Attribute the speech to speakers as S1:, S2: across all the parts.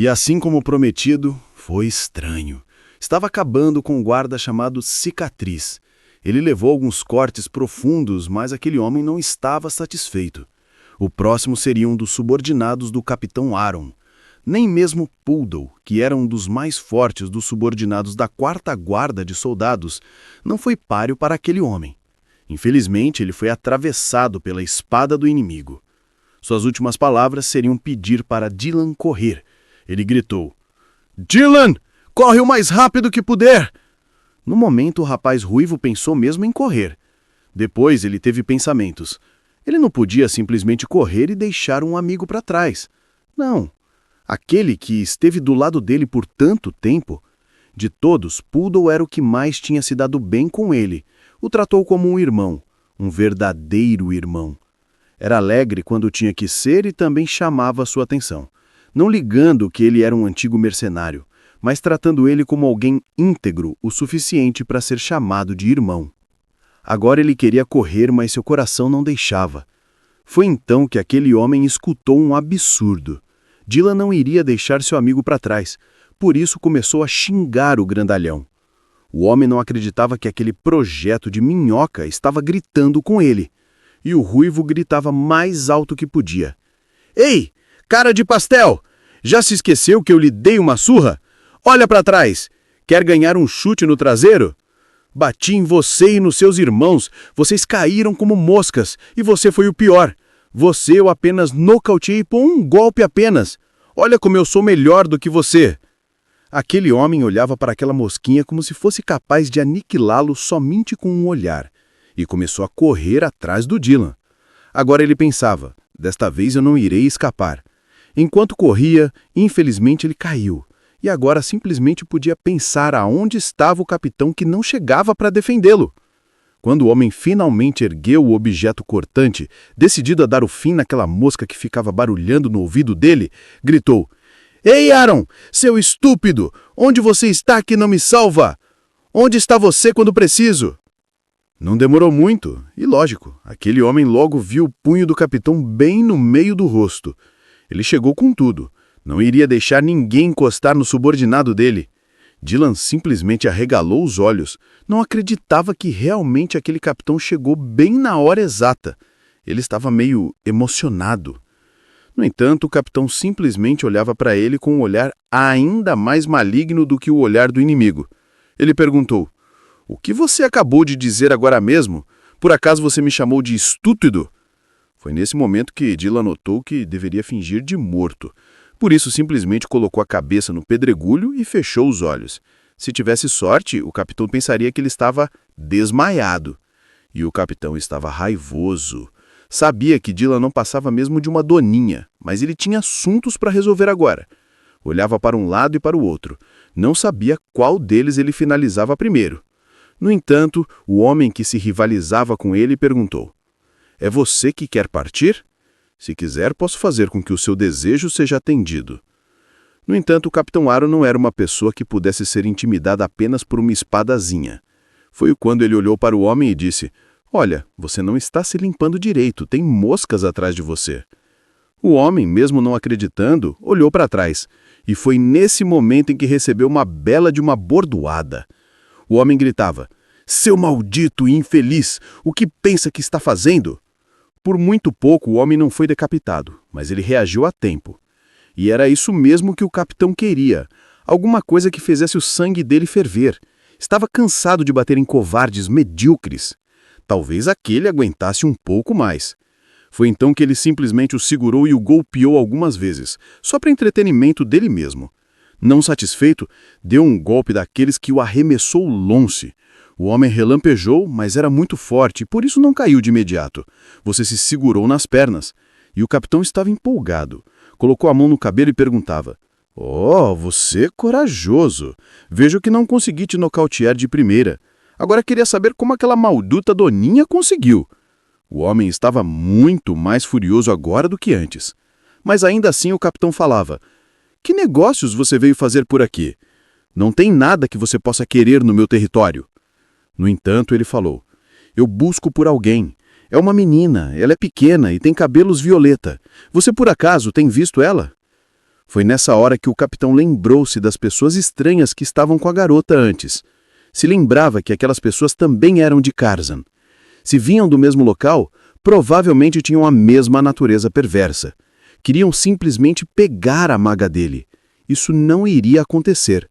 S1: E assim como prometido, foi estranho. Estava acabando com um guarda chamado Cicatriz. Ele levou alguns cortes profundos, mas aquele homem não estava satisfeito. O próximo seria um dos subordinados do capitão Aaron. Nem mesmo Poodle, que era um dos mais fortes dos subordinados da 4ª Guarda de Soldados, não foi páreo para aquele homem. Infelizmente, ele foi atravessado pela espada do inimigo. Suas últimas palavras seriam pedir para Dylan correr. Ele gritou: "Dylan, corre o mais rápido que puder!" No momento, o rapaz ruivo pensou mesmo em correr. Depois, ele teve pensamentos. Ele não podia simplesmente correr e deixar um amigo para trás. Não. Aquele que esteve do lado dele por tanto tempo. De todos, Poodle era o que mais tinha se dado bem com ele. O tratou como um irmão, um verdadeiro irmão. Era alegre quando tinha que ser e também chamava sua atenção. Não ligando que ele era um antigo mercenário, mas tratando ele como alguém íntegro o suficiente para ser chamado de irmão. Agora ele queria correr, mas seu coração não deixava. Foi então que aquele homem escutou um absurdo. Dylan não iria deixar seu amigo para trás, por isso começou a xingar o grandalhão. O homem não acreditava que aquele projeto de minhoca estava gritando com ele. E o ruivo gritava mais alto que podia: "Ei, cara de pastel! Já se esqueceu que eu lhe dei uma surra? Olha para trás! Quer ganhar um chute no traseiro? Bati em você e nos seus irmãos. Vocês caíram como moscas e você foi o pior. Você eu apenas nocauteei por um golpe apenas. Olha como eu sou melhor do que você." Aquele homem olhava para aquela mosquinha como se fosse capaz de aniquilá-lo somente com um olhar, e começou a correr atrás do Dylan. Agora ele pensava: desta vez eu não irei escapar. Enquanto corria, infelizmente ele caiu, e agora simplesmente podia pensar aonde estava o capitão que não chegava para defendê-lo. Quando o homem finalmente ergueu o objeto cortante, decidido a dar o fim naquela mosca que ficava barulhando no ouvido dele, gritou: "Ei, Aaron, seu estúpido! Onde você está que não me salva? Onde está você quando preciso?" Não demorou muito, e lógico, aquele homem logo viu o punho do capitão bem no meio do rosto. Ele chegou com tudo. Não iria deixar ninguém encostar no subordinado dele. Dylan simplesmente arregalou os olhos. Não acreditava que realmente aquele capitão chegou bem na hora exata. Ele estava meio emocionado. No entanto, o capitão simplesmente olhava para ele com um olhar ainda mais maligno do que o olhar do inimigo. Ele perguntou: "O que você acabou de dizer agora mesmo? Por acaso você me chamou de estúpido?" Foi nesse momento que Dylan notou que deveria fingir de morto. Por isso, simplesmente colocou a cabeça no pedregulho e fechou os olhos. Se tivesse sorte, o capitão pensaria que ele estava desmaiado. E o capitão estava raivoso. Sabia que Dylan não passava mesmo de uma doninha, mas ele tinha assuntos para resolver agora. Olhava para um lado e para o outro. Não sabia qual deles ele finalizava primeiro. No entanto, o homem que se rivalizava com ele perguntou: "É você que quer partir? Se quiser, posso fazer com que o seu desejo seja atendido." No entanto, o capitão Aaron não era uma pessoa que pudesse ser intimidada apenas por uma espadazinha. Foi quando ele olhou para o homem e disse: "Olha, você não está se limpando direito, tem moscas atrás de você." O homem, mesmo não acreditando, olhou para trás, e foi nesse momento em que recebeu uma bela de uma bordoada. O homem gritava: "Seu maldito e infeliz, o que pensa que está fazendo?" Por muito pouco o homem não foi decapitado, mas ele reagiu a tempo. E era isso mesmo que o capitão queria, alguma coisa que fizesse o sangue dele ferver. Estava cansado de bater em covardes medíocres. Talvez aquele aguentasse um pouco mais. Foi então que ele simplesmente o segurou e o golpeou algumas vezes, só para entretenimento dele mesmo. Não satisfeito, deu um golpe daqueles que o arremessou longe. O homem relampejou, mas era muito forte, por isso não caiu de imediato. Você se segurou nas pernas. E o capitão estava empolgado. Colocou a mão no cabelo e perguntava: "Oh, você é corajoso. Vejo que não consegui te nocautear de primeira. Agora queria saber como aquela malduta doninha conseguiu." O homem estava muito mais furioso agora do que antes. Mas ainda assim o capitão falava: "Que negócios você veio fazer por aqui? Não tem nada que você possa querer no meu território." No entanto, ele falou: "Eu busco por alguém. É uma menina, ela é pequena e tem cabelos violeta. Você por acaso tem visto ela?" Foi nessa hora que o capitão lembrou-se das pessoas estranhas que estavam com a garota antes. Se lembrava que aquelas pessoas também eram de Curzon. Se vinham do mesmo local, provavelmente tinham a mesma natureza perversa. Queriam simplesmente pegar a maga dele. Isso não iria acontecer.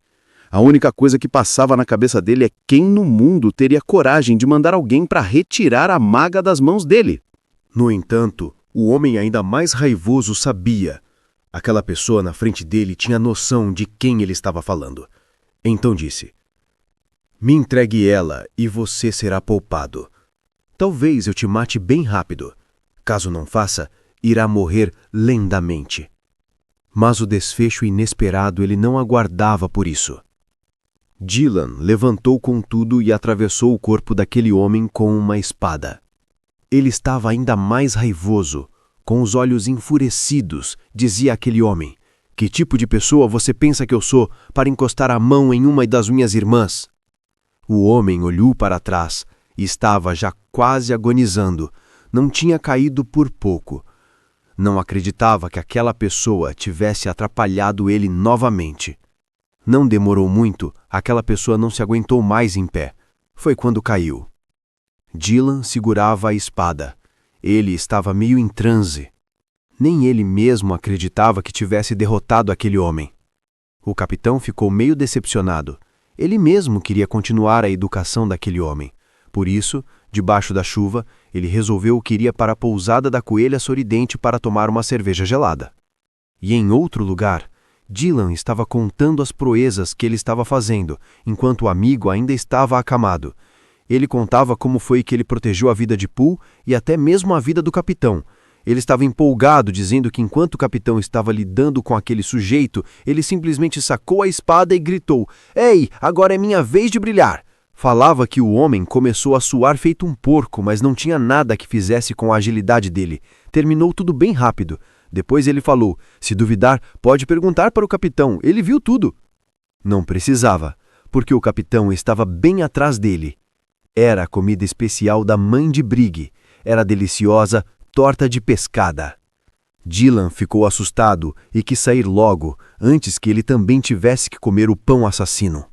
S1: A única coisa que passava na cabeça dele é quem no mundo teria coragem de mandar alguém para retirar a maga das mãos dele.
S2: No entanto, o homem ainda mais raivoso sabia. Aquela pessoa na frente dele tinha noção de quem ele estava falando. Então disse: "Me entregue ela e você será poupado. Talvez eu te mate bem rápido. Caso não faça, irá morrer lentamente." Mas o desfecho inesperado ele não aguardava por isso. Dylan levantou com tudo e atravessou o corpo daquele homem com uma espada. Ele estava ainda mais raivoso. Com os olhos enfurecidos, dizia aquele homem: "Que tipo de pessoa você pensa que eu sou para encostar a mão em uma das minhas irmãs?" O homem olhou para trás e estava já quase agonizando. Não tinha caído por pouco. Não acreditava que aquela pessoa tivesse atrapalhado ele novamente. Não demorou muito, aquela pessoa não se aguentou mais em pé. Foi quando caiu. Dylan segurava a espada. Ele estava meio em transe. Nem ele mesmo acreditava que tivesse derrotado aquele homem. O capitão ficou meio decepcionado. Ele mesmo queria continuar a educação daquele homem. Por isso, debaixo da chuva, ele resolveu que iria para a pousada da Coelha Sorridente para tomar uma cerveja gelada. E em outro lugar, Dylan estava contando as proezas que ele estava fazendo, enquanto o amigo ainda estava acamado. Ele contava como foi que ele protegeu a vida de Poole e até mesmo a vida do capitão. Ele estava empolgado, dizendo que enquanto o capitão estava lidando com aquele sujeito, ele simplesmente sacou a espada e gritou: "Ei, agora é minha vez de brilhar!" Falava que o homem começou a suar feito um porco, mas não tinha nada que fizesse com a agilidade dele. Terminou tudo bem rápido. Depois ele falou: "Se duvidar, pode perguntar para o capitão, ele viu tudo." Não precisava, porque o capitão estava bem atrás dele. Era a comida especial da mãe de Brigg. Era deliciosa torta de pescada. Dylan ficou assustado e quis sair logo, antes que ele também tivesse que comer o pão assassino.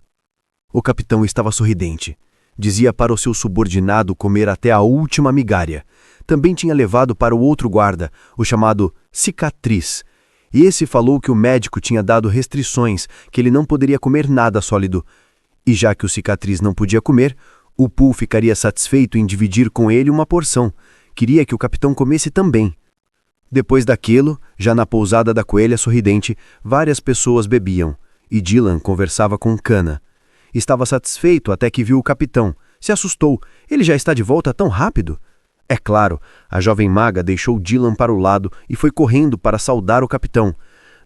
S2: O capitão estava sorridente. Dizia para o seu subordinado comer até a última migalha. Também tinha levado para o outro guarda, o chamado Cicatriz. E esse falou que o médico tinha dado restrições, que ele não poderia comer nada sólido. E já que o Cicatriz não podia comer, o Poole ficaria satisfeito em dividir com ele uma porção. Queria que o capitão comesse também. Depois daquilo, já na pousada da Coelha Sorridente, várias pessoas bebiam, e Dylan conversava com Cana. Estava satisfeito até que viu o capitão. Se assustou. Ele já está de volta tão rápido? É claro, a jovem maga deixou Dylan para o lado e foi correndo para saudar o capitão.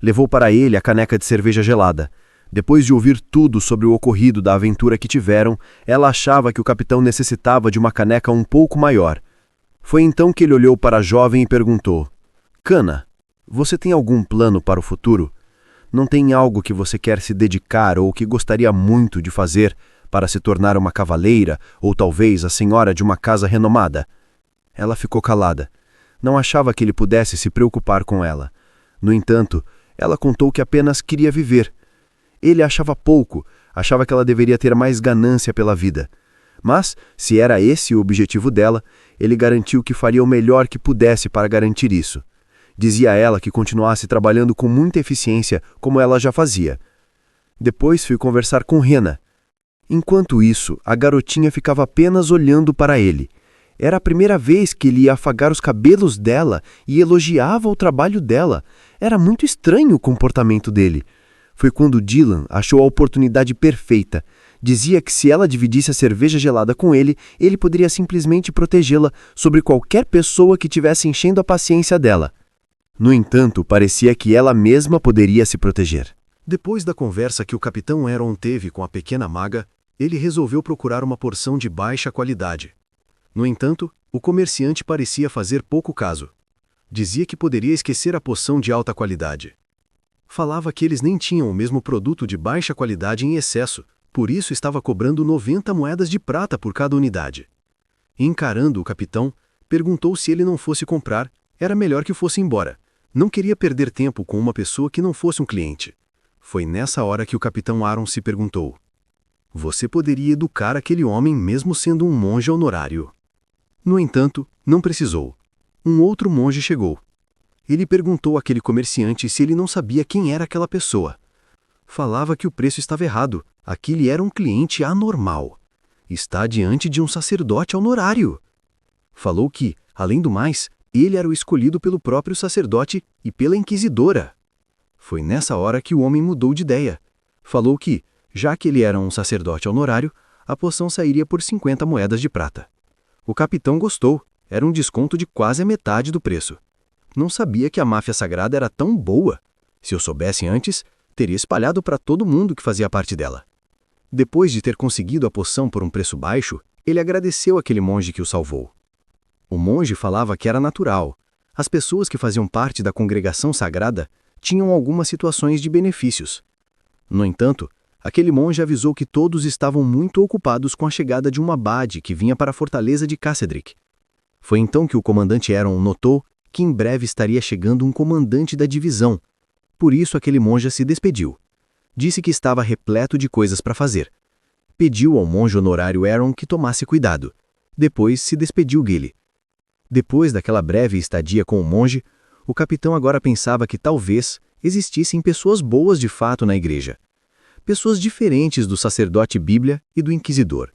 S2: Levou para ele a caneca de cerveja gelada. Depois de ouvir tudo sobre o ocorrido da aventura que tiveram, ela achava que o capitão necessitava de uma caneca um pouco maior. Foi então que ele olhou para a jovem e perguntou: "Cana, você tem algum plano para o futuro? Não tem algo que você quer se dedicar ou que gostaria muito de fazer para se tornar uma cavaleira ou talvez a senhora de uma casa renomada?" Ela ficou calada. Não achava que ele pudesse se preocupar com ela. No entanto, ela contou que apenas queria viver. Ele achava pouco, achava que ela deveria ter mais ganância pela vida. Mas, se era esse o objetivo dela, ele garantiu que faria o melhor que pudesse para garantir isso. Dizia a ela que continuasse trabalhando com muita eficiência, como ela já fazia. Depois fui conversar com Rena. Enquanto isso, a garotinha ficava apenas olhando para ele. Era a primeira vez que ele ia afagar os cabelos dela e elogiava o trabalho dela. Era muito estranho o comportamento dele. Foi quando Dylan achou a oportunidade perfeita. Dizia que se ela dividisse a cerveja gelada com ele, ele poderia simplesmente protegê-la sobre qualquer pessoa que tivesse enchendo a paciência dela. No entanto, parecia que ela mesma poderia se proteger. Depois da conversa que o capitão Aaron teve com a pequena maga, ele resolveu procurar uma porção de baixa qualidade. No entanto, o comerciante parecia fazer pouco caso. Dizia que poderia esquecer a poção de alta qualidade. Falava que eles nem tinham o mesmo produto de baixa qualidade em excesso, por isso estava cobrando 90 moedas de prata por cada unidade. Encarando o capitão, perguntou se ele não fosse comprar, era melhor que fosse embora.
S1: Não queria perder tempo com uma pessoa que não fosse um cliente. Foi nessa hora que o capitão Aaron se perguntou: você poderia educar aquele homem mesmo sendo um monge honorário? No entanto, não precisou. Um outro monge chegou. Ele perguntou àquele comerciante se ele não sabia quem era aquela pessoa. Falava que o preço estava errado. Aquele era um cliente anormal. Está diante de um sacerdote honorário. Falou que, além do mais, ele era o escolhido pelo próprio sacerdote e pela inquisidora. Foi nessa hora que o homem mudou de ideia. Falou que, já que ele era um sacerdote honorário, a poção sairia por 50 moedas de prata. O capitão gostou. Era um desconto de quase a metade do preço. Não sabia que a máfia sagrada era tão boa. Se eu soubesse antes, teria espalhado para todo mundo que fazia parte dela. Depois de ter conseguido a poção por um preço baixo, ele agradeceu àquele monge que o salvou. O monge falava que era natural. As pessoas que faziam parte da congregação sagrada tinham algumas situações de benefícios. No entanto, aquele monge avisou que todos estavam muito ocupados com a chegada de um abade que vinha para a fortaleza de Cassedric. Foi então que o comandante Aaron notou que em breve estaria chegando um comandante da divisão. Por isso aquele monge se despediu. Disse que estava repleto de coisas para fazer. Pediu ao monge honorário Aaron que tomasse cuidado. Depois se despediu dele. Depois daquela breve estadia com o monge, o capitão agora pensava que talvez existissem pessoas boas de fato na igreja. Pessoas diferentes do sacerdote Bíblia e do inquisidor.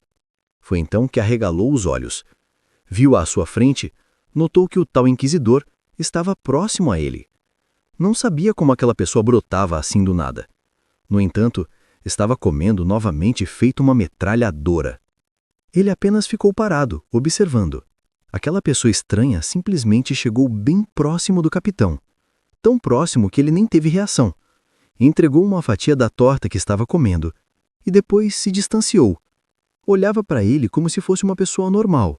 S1: Foi então que arregalou os olhos. Viu à sua frente, notou que o tal inquisidor estava próximo a ele. Não sabia como aquela pessoa brotava assim do nada. No entanto, estava comendo novamente feito uma metralhadora. Ele apenas ficou parado, observando. Aquela pessoa estranha simplesmente chegou bem próximo do capitão. Tão próximo que ele nem teve reação. Entregou uma fatia da torta que estava comendo e depois se distanciou. Olhava para ele como se fosse uma pessoa normal.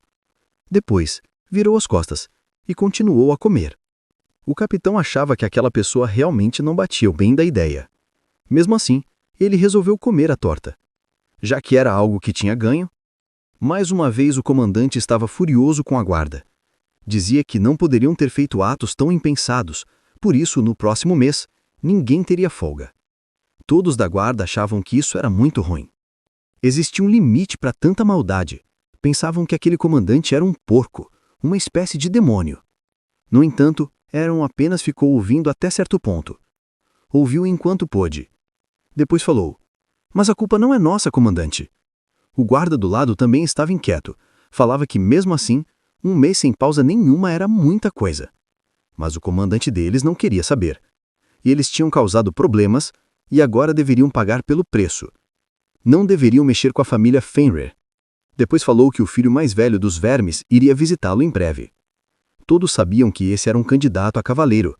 S1: Depois, virou as costas e continuou a comer. O capitão achava que aquela pessoa realmente não batia bem da ideia. Mesmo assim, ele resolveu comer a torta. Já que era algo que tinha ganho, mais uma vez o comandante estava furioso com a guarda. Dizia que não poderiam ter feito atos tão impensados, por isso, no próximo mês, ninguém teria folga. Todos da guarda achavam que isso era muito ruim. Existia um limite para tanta maldade. Pensavam que aquele comandante era um porco, uma espécie de demônio. No entanto, Aaron apenas ficou ouvindo até certo ponto. Ouviu enquanto pôde. Depois falou: mas a culpa não é nossa, comandante. O guarda do lado também estava inquieto. Falava que, mesmo assim, um mês sem pausa nenhuma era muita coisa. Mas o comandante deles não queria saber. E eles tinham causado problemas e agora deveriam pagar pelo preço. Não deveriam mexer com a família Fenrir. Depois falou que o filho mais velho dos vermes iria visitá-lo em breve. Todos sabiam que esse era um candidato a cavaleiro.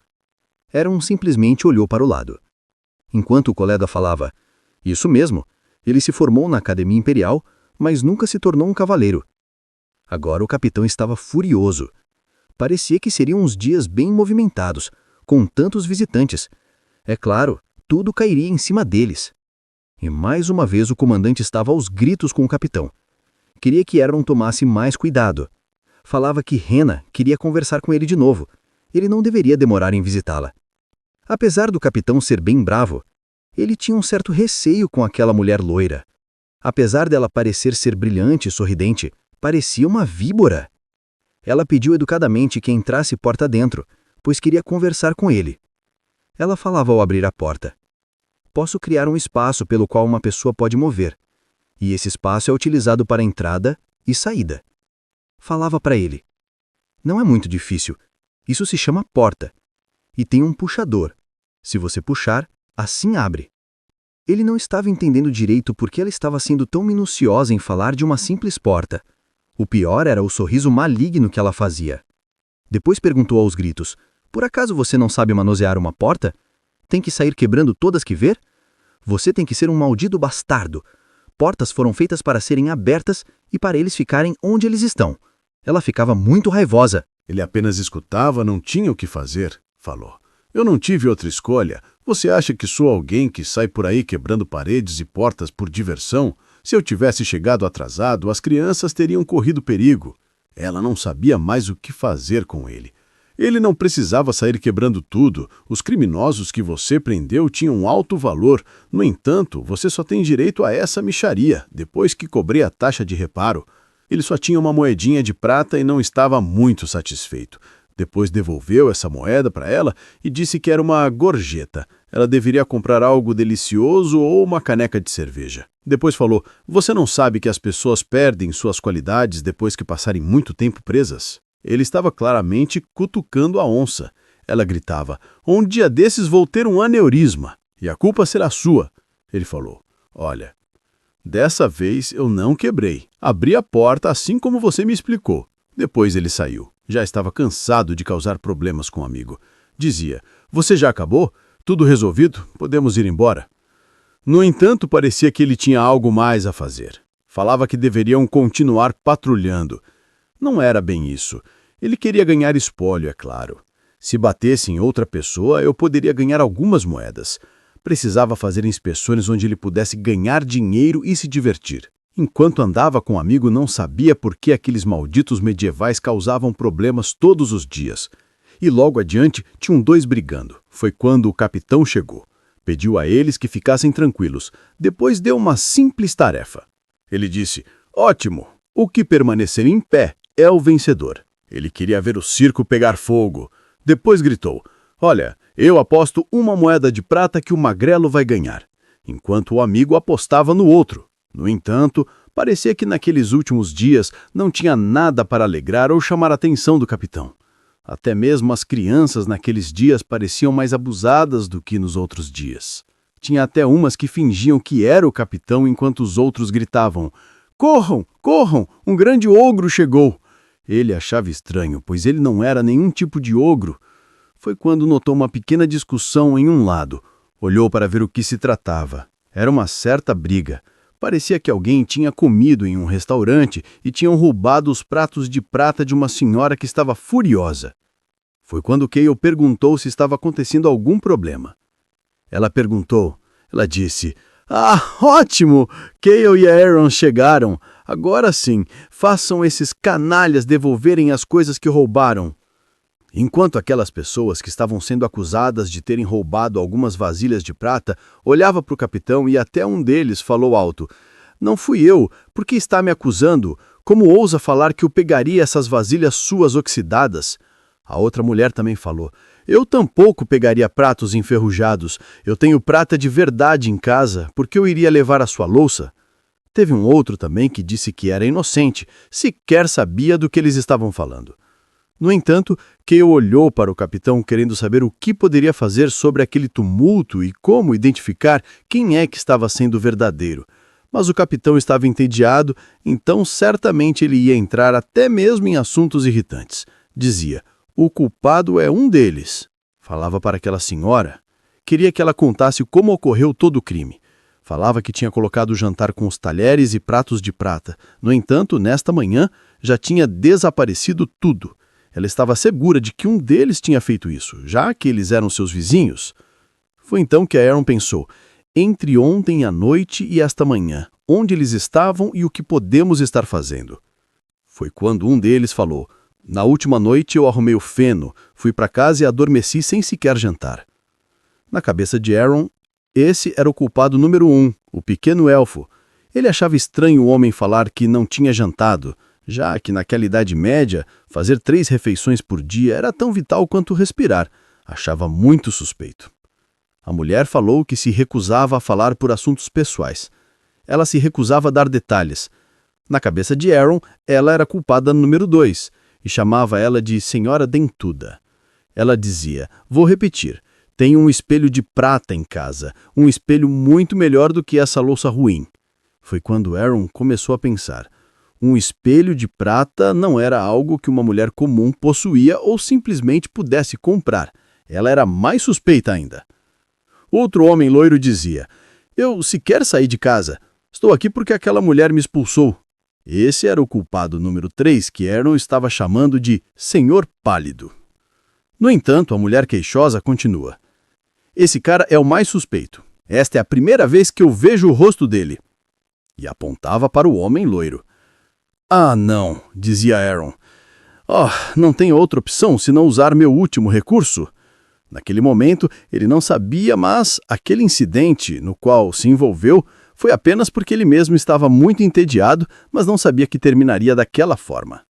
S1: Aaron simplesmente olhou para o lado. Enquanto o colega falava: isso mesmo, ele se formou na Academia Imperial, mas nunca se tornou um cavaleiro. Agora o capitão estava furioso. Parecia que seriam uns dias bem movimentados, com tantos visitantes. É claro, tudo cairia em cima deles. E mais uma vez o comandante estava aos gritos com o capitão. Queria que Aaron tomasse mais cuidado. Falava que Rena queria conversar com ele de novo. Ele não deveria demorar em visitá-la. Apesar do capitão ser bem bravo, ele tinha um certo receio com aquela mulher loira. Apesar dela parecer ser brilhante e sorridente, parecia uma víbora. Ela pediu educadamente que entrasse porta dentro, pois queria conversar com ele. Ela falava ao abrir a porta: posso criar um espaço pelo qual uma pessoa pode mover, e esse espaço é utilizado para entrada e saída. Falava para ele: não é muito difícil, isso se chama porta, e tem um puxador. Se você puxar, assim abre. Ele não estava entendendo direito por que ela estava sendo tão minuciosa em falar de uma simples porta. O pior era o sorriso maligno que ela fazia. Depois perguntou aos gritos: por acaso você não sabe manusear uma porta? Tem que sair quebrando todas que ver? Você tem que ser um maldito bastardo. Portas foram feitas para serem abertas e para eles ficarem onde eles estão. Ela ficava muito raivosa.
S3: Ele apenas escutava, não tinha o que fazer, falou. Eu não tive outra escolha. Você acha que sou alguém que sai por aí quebrando paredes e portas por diversão? Se eu tivesse chegado atrasado, as crianças teriam corrido perigo. Ela não sabia mais o que fazer com ele. Ele não precisava sair quebrando tudo. Os criminosos que você prendeu tinham alto valor. No entanto, você só tem direito a essa mixaria, depois que cobrei a taxa de reparo. Ele só tinha uma moedinha de prata e não estava muito satisfeito. Depois devolveu essa moeda para ela e disse que era uma gorjeta. Ela deveria comprar algo delicioso ou uma caneca de cerveja. Depois falou: "Você não sabe que as pessoas perdem suas qualidades depois que passarem muito tempo presas?" Ele estava claramente cutucando a onça. Ela gritava: "Um dia desses vou ter um aneurisma, e a culpa será sua." Ele falou: "Olha, dessa vez eu não quebrei. Abri a porta assim como você me explicou." Depois ele saiu. Já estava cansado de causar problemas com o amigo. Dizia: "Você já acabou? Tudo resolvido? Podemos ir embora." No entanto, parecia que ele tinha algo mais a fazer. Falava que deveriam continuar patrulhando. Não era bem isso. Ele queria ganhar espólio, é claro. Se batesse em outra pessoa, eu poderia ganhar algumas moedas. Precisava fazer inspeções onde ele pudesse ganhar dinheiro e se divertir. Enquanto andava com o amigo, não sabia por que aqueles malditos medievais causavam problemas todos os dias. E logo adiante tinham dois brigando. Foi quando o capitão chegou. Pediu a eles que ficassem tranquilos. Depois deu uma simples tarefa. Ele disse: "Ótimo! O que permanecer em pé é o vencedor." Ele queria ver o circo pegar fogo. Depois gritou: "Olha, eu aposto uma moeda de prata que o magrelo vai ganhar." Enquanto o amigo apostava no outro. No entanto, parecia que naqueles últimos dias não tinha nada para alegrar ou chamar a atenção do capitão. Até mesmo as crianças naqueles dias pareciam mais abusadas do que nos outros dias. Tinha até umas que fingiam que era o capitão enquanto os outros gritavam: "Corram, corram, um grande ogro chegou." Ele achava estranho, pois ele não era nenhum tipo de ogro. Foi quando notou uma pequena discussão em um lado. Olhou para ver o que se tratava. Era uma certa briga. Parecia que alguém tinha comido em um restaurante e tinham roubado os pratos de prata de uma senhora que estava furiosa. Foi quando Cale perguntou se estava acontecendo algum problema. Ela disse: "Ah, ótimo! Cale e Aaron chegaram. Agora sim, façam esses canalhas devolverem as coisas que roubaram." Enquanto aquelas pessoas que estavam sendo acusadas de terem roubado algumas vasilhas de prata olhava para o capitão e até um deles falou alto: "Não fui eu, por que está me acusando? Como ousa falar que eu pegaria essas vasilhas suas oxidadas?" A outra mulher também falou: "Eu tampouco pegaria pratos enferrujados. Eu tenho prata de verdade em casa, porque eu iria levar a sua louça." Teve um outro também que disse que era inocente, sequer sabia do que eles estavam falando. No entanto, Cale olhou para o capitão querendo saber o que poderia fazer sobre aquele tumulto e como identificar quem é que estava sendo verdadeiro. Mas o capitão estava entediado, então certamente ele ia entrar até mesmo em assuntos irritantes. Dizia: "O culpado é um deles." Falava para aquela senhora. Queria que ela contasse como ocorreu todo o crime. Falava que tinha colocado o jantar com os talheres e pratos de prata. No entanto, nesta manhã, já tinha desaparecido tudo. Ela estava segura de que um deles tinha feito isso, já que eles eram seus vizinhos. Foi então que Aaron pensou: entre ontem à noite e esta manhã, onde eles estavam e o que podemos estar fazendo? Foi quando um deles falou: "Na última noite eu arrumei o feno, fui para casa e adormeci sem sequer jantar." Na cabeça de Aaron, esse era o culpado número 1, o pequeno elfo. Ele achava estranho o homem falar que não tinha jantado, já que naquela Idade Média, fazer 3 refeições por dia era tão vital quanto respirar. Achava muito suspeito. A mulher falou que se recusava a falar por assuntos pessoais. Ela se recusava a dar detalhes. Na cabeça de Aaron, ela era a culpada número 2, e chamava ela de Senhora Dentuda. Ela dizia: "Vou repetir, tenho um espelho de prata em casa, um espelho muito melhor do que essa louça ruim." Foi quando Aaron começou a pensar: um espelho de prata não era algo que uma mulher comum possuía ou simplesmente pudesse comprar. Ela era mais suspeita ainda. Outro homem loiro dizia: "Eu sequer saí de casa. Estou aqui porque aquela mulher me expulsou." Esse era o culpado número 3, que Aaron estava chamando de Senhor Pálido. No entanto, a mulher queixosa continua: "Esse cara é o mais suspeito. Esta é a primeira vez que eu vejo o rosto dele." E apontava para o homem loiro. "Ah, não", dizia Aaron. Oh, não tem outra opção senão usar meu último recurso. Naquele momento, ele não sabia, mas aquele incidente no qual se envolveu foi apenas porque ele mesmo estava muito entediado, mas não sabia que terminaria daquela forma.